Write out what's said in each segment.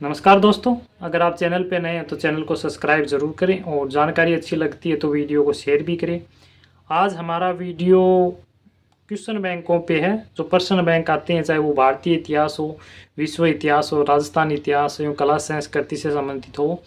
नमस्कार दोस्तों, अगर आप चैनल पे नए हैं तो चैनल को सब्सक्राइब ज़रूर करें और जानकारी अच्छी लगती है तो वीडियो को शेयर भी करें। आज हमारा वीडियो क्वेश्चन बैंकों पे है। जो प्रश्न बैंक आते हैं, चाहे वो भारतीय इतिहास हो, विश्व इतिहास हो, राजस्थान इतिहास हो, कला संस्कृति से संबंधित हो।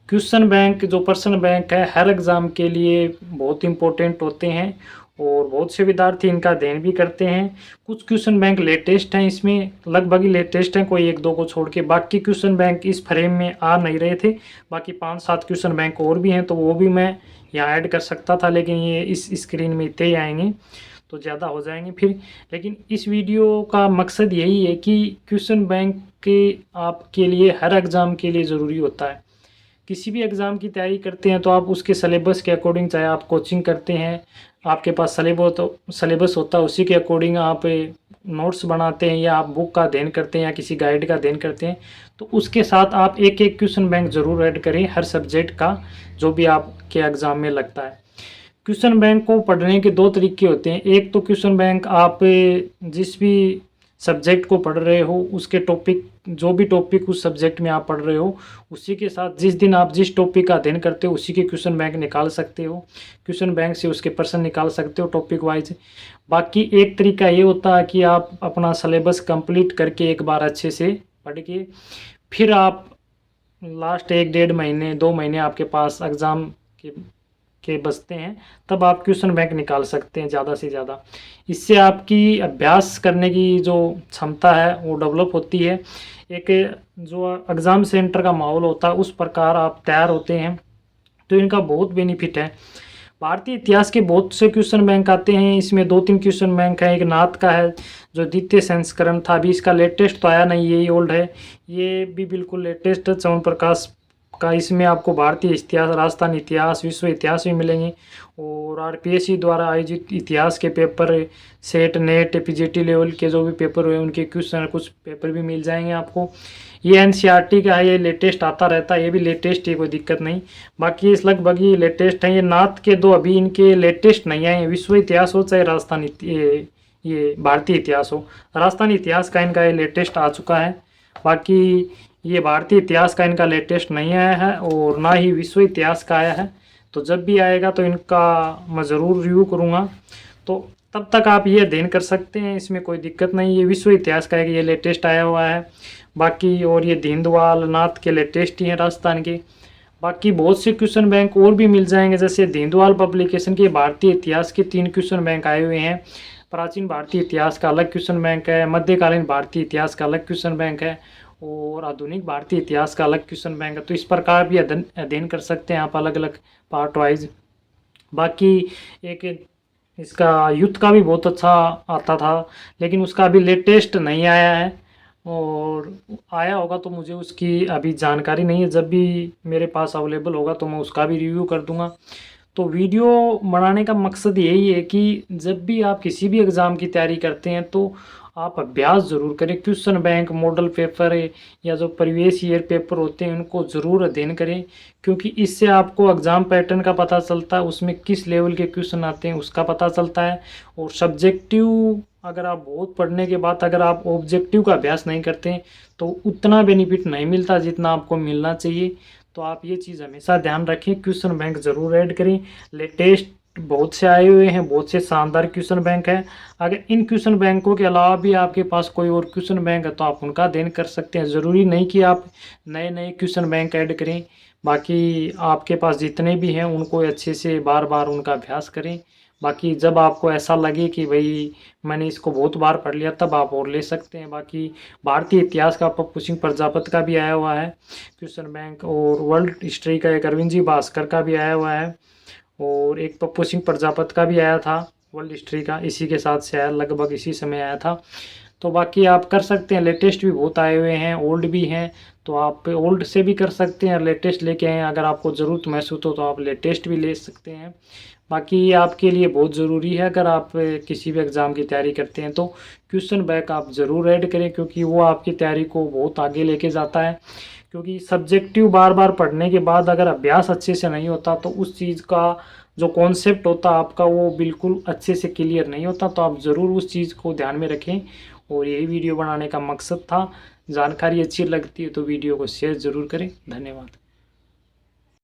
क्वेश्चन बैंक जो प्रश्न बैंक है हर एग्ज़ाम के लिए बहुत इंपॉर्टेंट होते हैं और बहुत से विद्यार्थी इनका अध्ययन भी करते हैं। कुछ क्वेश्चन बैंक लेटेस्ट हैं, इसमें लगभग ही लेटेस्ट हैं, कोई एक दो को छोड़ के। बाकी क्वेश्चन बैंक इस फ्रेम में आ नहीं रहे थे। बाकी 5-7 क्वेश्चन बैंक और भी हैं तो वो भी मैं यहाँ ऐड कर सकता था, लेकिन ये इस स्क्रीन में इतने ही आएंगे तो ज़्यादा हो जाएंगे फिर। लेकिन इस वीडियो का मकसद यही है कि क्वेश्चन बैंक के आपके लिए हर एग्ज़ाम के लिए ज़रूरी होता है। किसी भी एग्ज़ाम की तैयारी करते हैं तो आप उसके सिलेबस के अकॉर्डिंग, चाहे आप कोचिंग करते हैं, आपके पास सिलेबस होता है, उसी के अकॉर्डिंग आप नोट्स बनाते हैं या आप बुक का अध्ययन करते हैं या किसी गाइड का अध्ययन करते हैं, तो उसके साथ आप एक एक क्वेश्चन बैंक ज़रूर ऐड करें हर सब्जेक्ट का, जो भी आपके एग्ज़ाम में लगता है। क्वेश्चन बैंक को पढ़ने के दो तरीके होते हैं। एक तो क्वेश्चन बैंक आप जिस भी सब्जेक्ट को पढ़ रहे हो उसके टॉपिक, जो भी टॉपिक उस सब्जेक्ट में आप पढ़ रहे हो उसी के साथ जिस दिन आप जिस टॉपिक का अध्ययन करते हो उसी के क्वेश्चन बैंक निकाल सकते हो। क्वेश्चन बैंक से उसके प्रश्न निकाल सकते हो टॉपिक वाइज। बाकी एक तरीका ये होता है कि आप अपना सिलेबस कंप्लीट करके एक बार अच्छे से पढ़ के फिर आप लास्ट 1-1.5 महीने 2 महीने आपके पास एग्ज़ाम के बचते हैं, तब आप क्वेश्चन बैंक निकाल सकते हैं ज़्यादा से ज़्यादा। इससे आपकी अभ्यास करने की जो क्षमता है वो डेवलप होती है। एक जो एग्ज़ाम सेंटर का माहौल होता है उस प्रकार आप तैयार होते हैं, तो इनका बहुत बेनिफिट है। भारतीय इतिहास के बहुत से क्वेश्चन बैंक आते हैं, इसमें 2-3 क्वेश्चन बैंक है। एक नाथ का है जो द्वितीय संस्करण था, अभी इसका लेटेस्ट तो आया नहीं, यही ओल्ड है। ये भी बिल्कुल लेटेस्ट है, च्यवनप्रकाश का। इसमें आपको भारतीय इतिहास, राजस्थान इतिहास, विश्व इतिहास भी मिलेंगे और आरपीएससी द्वारा आयोजित इतिहास के paper, set net PGT level के जो भी पेपर हुए उनके क्वेश्चन कुछ पेपर भी मिल जाएंगे आपको। ये एनसीईआरटी का है, ये लेटेस्ट आता रहता है, ये भी लेटेस्ट है, कोई दिक्कत नहीं। बाकी इस लगभग ये लेटेस्ट है। ये नाथ के दो अभी इनके लेटेस्ट नहीं आए, विश्व इतिहास हो चाहे राजस्थान ये भारतीय इतिहास हो। राजस्थान इतिहास का इनका ये लेटेस्ट आ चुका है। बाकी ये भारतीय इतिहास का इनका लेटेस्ट नहीं आया है और ना ही विश्व इतिहास का आया है। तो जब भी आएगा तो इनका मैं ज़रूर रिव्यू करूँगा, तो तब तक आप ये अध्ययन कर सकते हैं, इसमें कोई दिक्कत नहीं। ये विश्व इतिहास का है कि ये लेटेस्ट आया हुआ है। बाकी और ये दीनदयाल नाथ के लेटेस्ट ही हैं राजस्थान के। बाकी बहुत से क्वेश्चन बैंक और भी मिल जाएंगे, जैसे दीनदयाल पब्लिकेशन के भारतीय इतिहास के 3 क्वेश्चन बैंक आए हुए हैं। प्राचीन भारतीय इतिहास का अलग क्वेश्चन बैंक है, मध्यकालीन भारतीय इतिहास का अलग क्वेश्चन बैंक है और आधुनिक भारतीय इतिहास का अलग क्वेश्चन बैंक है। तो इस प्रकार भी अध्ययन कर सकते हैं आप अलग अलग पार्ट वाइज। बाकी एक इसका युद्ध का भी बहुत अच्छा आता था, लेकिन उसका अभी लेटेस्ट नहीं आया है और आया होगा तो मुझे उसकी अभी जानकारी नहीं है। जब भी मेरे पास अवेलेबल होगा तो मैं उसका भी रिव्यू कर दूंगा। तो वीडियो बनाने का मकसद यही है कि जब भी आप किसी भी एग्ज़ाम की तैयारी करते हैं तो आप अभ्यास ज़रूर करें। क्वेश्चन बैंक, मॉडल पेपर या जो प्रीवियस ईयर पेपर होते हैं उनको ज़रूर अध्ययन करें, क्योंकि इससे आपको एग्ज़ाम पैटर्न का पता चलता है, उसमें किस लेवल के क्वेश्चन आते हैं उसका पता चलता है। और सब्जेक्टिव अगर आप बहुत पढ़ने के बाद अगर आप ऑब्जेक्टिव का अभ्यास नहीं करते हैं तो उतना बेनिफिट नहीं मिलता जितना आपको मिलना चाहिए। तो आप ये चीज़ हमेशा ध्यान रखें, क्वेश्चन बैंक ज़रूर ऐड करें। लेटेस्ट बहुत से आए हुए हैं, बहुत से शानदार क्वेश्चन बैंक हैं। अगर इन क्वेश्चन बैंकों के अलावा भी आपके पास कोई और क्वेश्चन बैंक है तो आप उनका अध्ययन कर सकते हैं। ज़रूरी नहीं कि आप नए नए क्वेश्चन बैंक ऐड करें। बाकी आपके पास जितने भी हैं उनको अच्छे से बार बार उनका अभ्यास करें। बाकी जब आपको ऐसा लगे कि भाई मैंने इसको बहुत बार पढ़ लिया तब आप और ले सकते हैं। बाकी भारतीय इतिहास का पप्पू सिंह प्रजापति का भी आया हुआ है क्वेश्चन बैंक, और वर्ल्ड हिस्ट्री का एक अरविंद जी भास्कर का भी आया हुआ है, और एक पप्पू सिंह प्रजापति का भी आया था वर्ल्ड हिस्ट्री का, इसी के साथ से आया, लगभग इसी समय आया था। तो बाकी आप कर सकते हैं। लेटेस्ट भी बहुत आए हुए हैं, ओल्ड भी हैं, तो आप ओल्ड से भी कर सकते हैं, लेटेस्ट लेके आए। अगर आपको ज़रूरत महसूस हो तो आप लेटेस्ट भी ले सकते हैं। बाकी ये आपके लिए बहुत ज़रूरी है। अगर आप किसी भी एग्ज़ाम की तैयारी करते हैं तो क्वेश्चन बैंक आप ज़रूर ऐड करें, क्योंकि वो आपकी तैयारी को बहुत आगे लेके जाता है। क्योंकि सब्जेक्टिव बार बार पढ़ने के बाद अगर अभ्यास अच्छे से नहीं होता तो उस चीज़ का जो कॉन्सेप्ट होता आपका वो बिल्कुल अच्छे से क्लियर नहीं होता। तो आप ज़रूर उस चीज़ को ध्यान में रखें, और यही वीडियो बनाने का मकसद था। जानकारी अच्छी लगती है तो वीडियो को शेयर ज़रूर करें। धन्यवाद।